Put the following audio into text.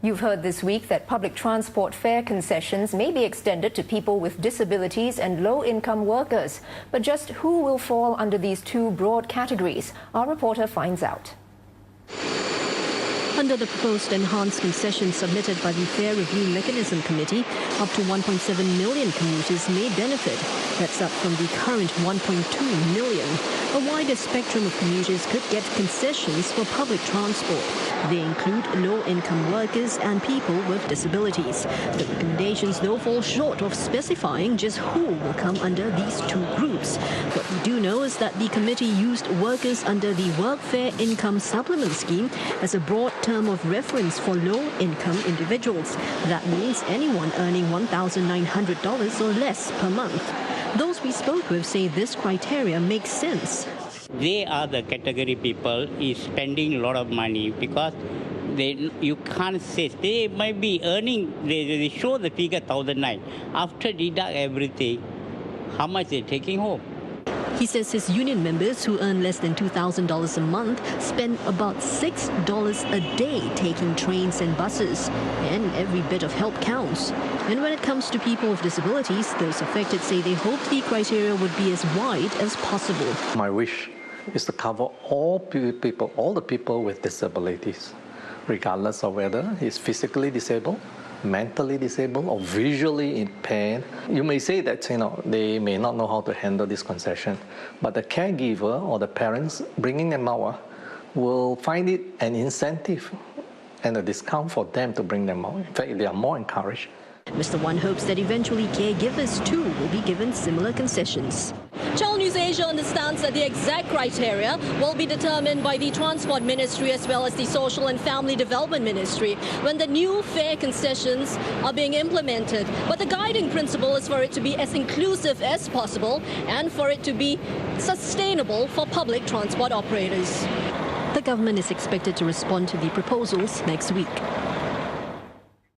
You've heard this week that public transport fare concessions may be extended to people with disabilities and low-income workers. But just who will fall under these two broad categories? Our reporter finds out. Under the proposed enhanced concessions submitted by the Fare Review Mechanism Committee, up to 1.7 million commuters may benefit. That's up from the current 1.2 million. A wider spectrum of commuters could get concessions for public transport. They include low-income workers and people with disabilities. The recommendations, though, fall short of specifying just who will come under these two groups. What we do know is that the committee used workers under the Workfare Income Supplement Scheme as a broad term of reference for low-income individuals. That means anyone earning $1,900 or less per month. Those we spoke with say this criteria makes sense. They are the category people is spending a lot of money because you can't say they might be earning. They show the figure 1,009. After deduct everything, how much they're taking home. He says his union members who earn less than $2,000 a month spend about $6 a day taking trains and buses, and every bit of help counts. And when it comes to people with disabilities, those affected say they hope the criteria would be as wide as possible. My wish is to cover all people, all the people with disabilities, regardless of whether he's physically disabled, mentally disabled, or visually impaired. You may say that they may not know how to handle this concession, but the caregiver or the parents bringing them out will find it an incentive and a discount for them to bring them out. In fact, they are more encouraged. Mr. Wan hopes that eventually caregivers too will be given similar concessions. Channel News Asia understands that the exact criteria will be determined by the Transport Ministry as well as the Social and Family Development Ministry when the new fare concessions are being implemented. But the guiding principle is for it to be as inclusive as possible and for it to be sustainable for public transport operators. The government is expected to respond to the proposals next week.